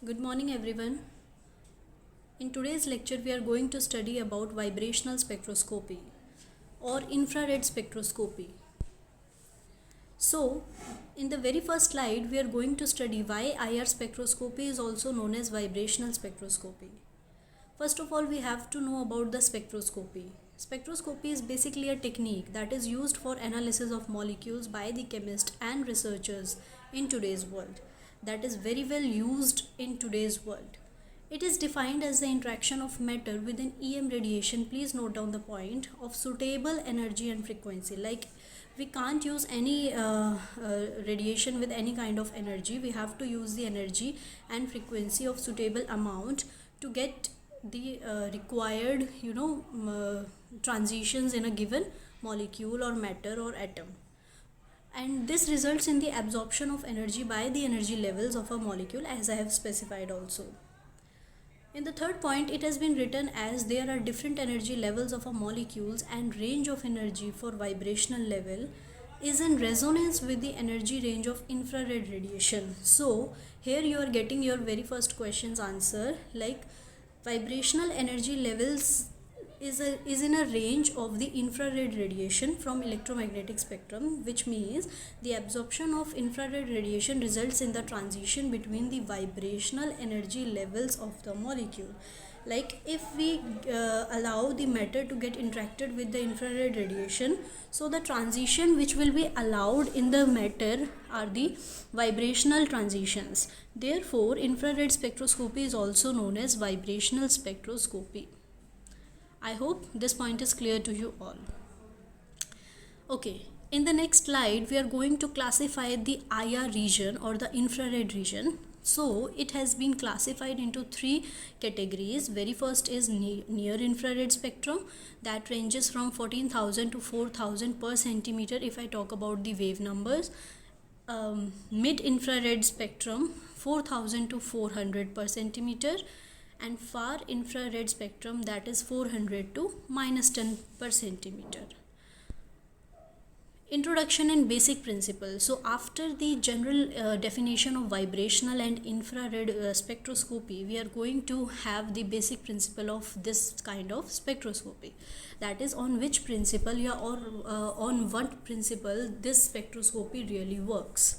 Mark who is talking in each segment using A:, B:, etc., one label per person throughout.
A: Good morning everyone. In today's lecture we are going to study about vibrational spectroscopy or infrared spectroscopy. So, in the very first slide we are going to study why IR spectroscopy is also known as vibrational spectroscopy. First of all, we have to know about the spectroscopy. Spectroscopy is basically a technique that is used for analysis of molecules by the chemists and researchers in today's world. That is very well used in today's world. It is defined as the interaction of matter with an EM radiation. Please note down the point of suitable energy and frequency. Like we can't use any radiation with any kind of energy. We have to use the energy and frequency of suitable amount to get the required transitions in a given molecule or matter or atom, and this results in the absorption of energy by the energy levels of a molecule, as I have specified also. In the third point, it has been written as there are different energy levels of a molecules, and range of energy for vibrational level is in resonance with the energy range of infrared radiation. So here you are getting your very first question's answer, like vibrational energy levels is in a range of the infrared radiation from electromagnetic spectrum, which means the absorption of infrared radiation results in the transition between the vibrational energy levels of the molecule. Like if we allow the matter to get interacted with the infrared radiation, so the transition which will be allowed in the matter are the vibrational transitions. Therefore, infrared spectroscopy is also known as vibrational spectroscopy. I hope this point is clear to you all. Okay, in the next slide we are going to classify the IR region or the infrared region. So it has been classified into three categories. Very first is near infrared spectrum, that ranges from 14,000 to 4,000 per centimeter if I talk about the wave numbers. Mid infrared spectrum 4,000 to 400 per centimeter, and far infrared spectrum, that is 400 to -10 per centimeter. Introduction and basic principles. So after the general definition of vibrational and infrared spectroscopy, we are going to have the basic principle of this kind of spectroscopy, that is on which principle or on what principle this spectroscopy really works.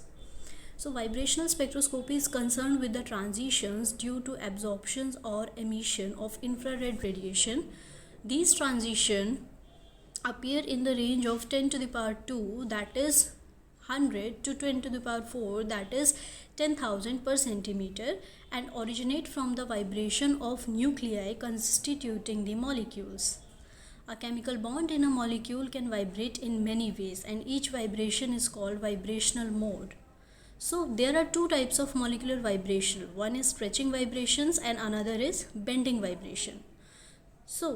A: So vibrational spectroscopy is concerned with the transitions due to absorptions or emission of infrared radiation. These transitions appear in the range of 10 to the power 2, that is 100, to 10 to the power 4, that is 10,000 per centimeter, and originate from the vibration of nuclei constituting the molecules. A chemical bond in a molecule can vibrate in many ways, and each vibration is called vibrational mode. So there are two types of molecular vibration. One is stretching vibrations and another is bending vibration. So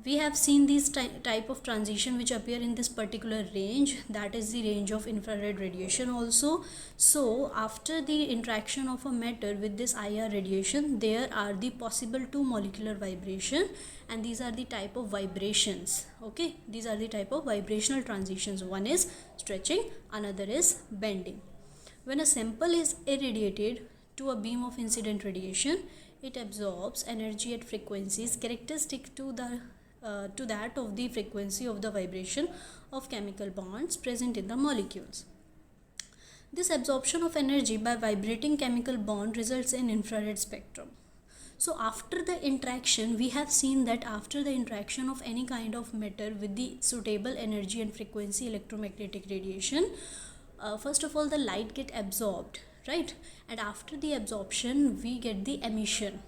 A: we have seen these type of transition which appear in this particular range, that is the range of infrared radiation also. So after the interaction of a matter with this IR radiation, there are the possible two molecular vibration, and these are the type of vibrations. Okay, these are the type of vibrational transitions. One is stretching, another is bending. When a sample is irradiated to a beam of incident radiation, it absorbs energy at frequencies characteristic to that of the frequency of the vibration of chemical bonds present in the molecules. This absorption of energy by vibrating chemical bond results in infrared spectrum. So after the interaction, we have seen that after the interaction of any kind of matter with the suitable energy and frequency electromagnetic radiation, first of all the light get absorbed, right? And after the absorption we get the emission,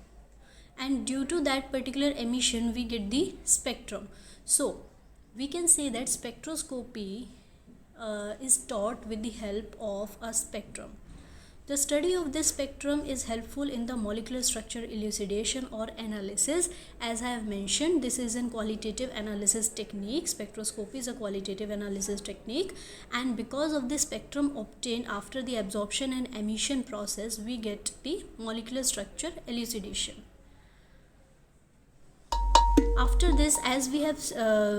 A: and due to that particular emission we get the spectrum. So we can say that spectroscopy is taught with the help of a spectrum. The study of this spectrum is helpful in the molecular structure elucidation or analysis. As I have mentioned, this is a qualitative analysis technique. Spectroscopy is a qualitative analysis technique, and because of the spectrum obtained after the absorption and emission process, we get the molecular structure elucidation. After this, as we have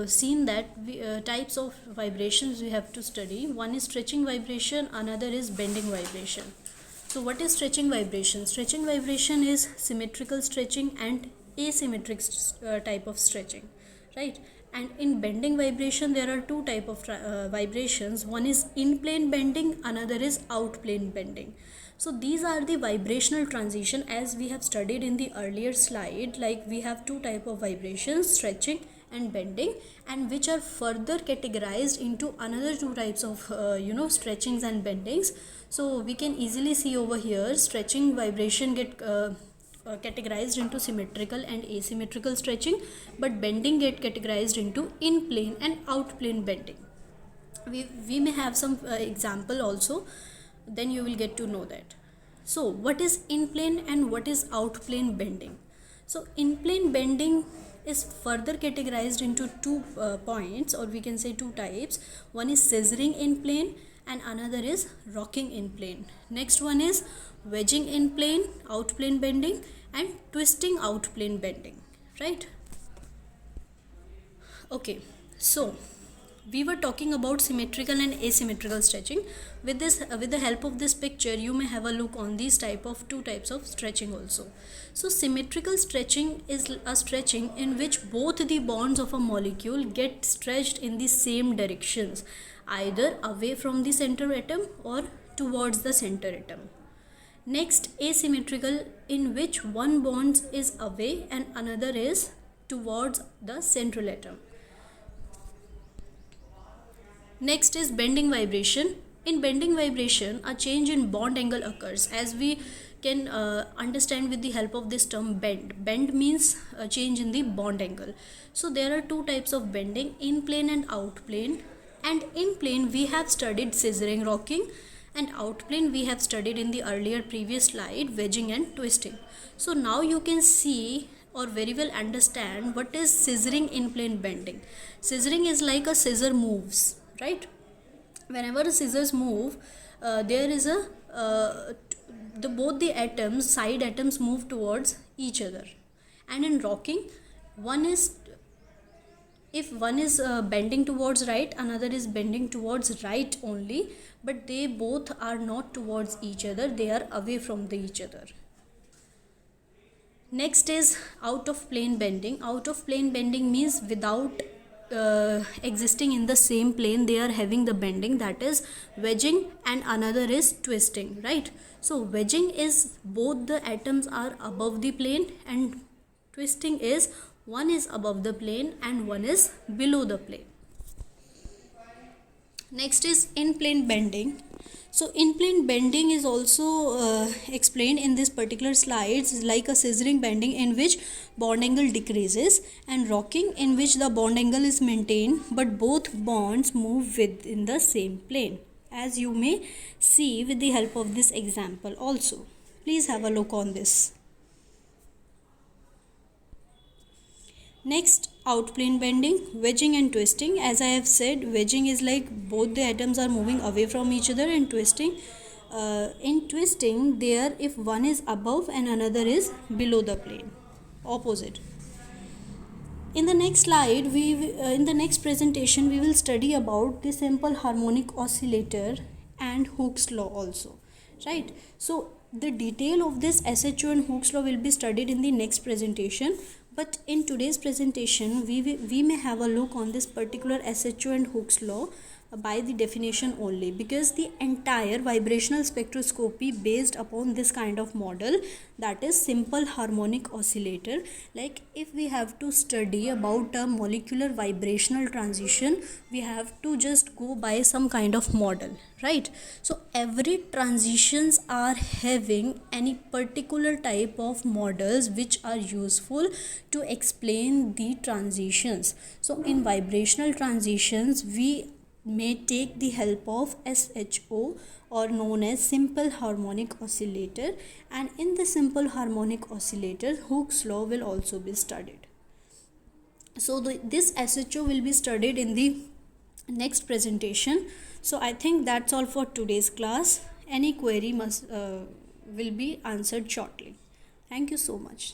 A: seen that types of vibrations we have to study. One is stretching vibration, another is bending vibration. So what is stretching vibration? Stretching vibration is symmetrical stretching and asymmetric type of stretching, right? And in bending vibration there are two type of vibrations. One is in plane bending, another is out plane bending. So these are the vibrational transition as we have studied in the earlier slide. Like we have two type of vibrations, stretching and bending, and which are further categorized into another two types of stretchings and bendings. So we can easily see over here, stretching vibration get categorized into symmetrical and asymmetrical stretching, but bending get categorized into in plane and out plane bending. We may have some example also, then you will get to know that. So what is in plane and what is out plane bending? So in plane bending is further categorized into two points, or we can say two types. One is scissoring in plane and another is rocking in plane. Next one is wedging in plane, out plane bending, and twisting out plane bending, right? Okay, so we were talking about symmetrical and asymmetrical stretching. With the help of this picture, you may have a look on these two types of stretching also. So symmetrical stretching is a stretching in which both the bonds of a molecule get stretched in the same directions, either away from the center atom or towards the center atom. Next, asymmetrical, in which one bond is away and another is towards the central atom. Next is bending vibration. In bending vibration, a change in bond angle occurs, as we can understand with the help of this term bend. Bend means a change in the bond angle. So there are two types of bending, in plane and out plane. And in plane we have studied scissoring, rocking, and out plane we have studied in the earlier previous slide wedging and twisting. So now you can see or very well understand what is scissoring in plane bending. Scissoring is like a scissor moves, right? Whenever the scissors move, there is both the atoms, side atoms, move towards each other. And in rocking, if one is bending towards right, another is bending towards right only, but they both are not towards each other, they are away from each other. Next is out of plane bending. Out of plane bending means without existing in the same plane they are having the bending, that is wedging, and another is twisting, right? So wedging is both the atoms are above the plane, and twisting is one is above the plane and one is below the plane. Next is in plane bending. So in plane bending is also explained in this particular slides, like a scissoring bending in which bond angle decreases, and rocking in which the bond angle is maintained but both bonds move within the same plane, as you may see with the help of this example also. Please have a look on this. Next, out plane bending, wedging and twisting. As I have said, wedging is like both the atoms are moving away from each other, and twisting, in twisting there if one is above and another is below the plane, opposite. In the next slide, in the next presentation we will study about the simple harmonic oscillator and Hooke's law also, right? So the detail of this SHO and Hooke's law will be studied in the next presentation. But in today's presentation, we may have a look on this particular SHO and Hooke's law by the definition only, because the entire vibrational spectroscopy based upon this kind of model, that is simple harmonic oscillator. Like if we have to study about a molecular vibrational transition, we have to just go by some kind of model, right? So every transitions are having any particular type of models which are useful to explain the transitions. So in vibrational transitions we may take the help of SHO, or known as simple harmonic oscillator, and in the simple harmonic oscillator Hooke's law will also be studied. So this SHO will be studied in the next presentation. So I think that's all for today's class. Any query will be answered shortly. Thank you so much.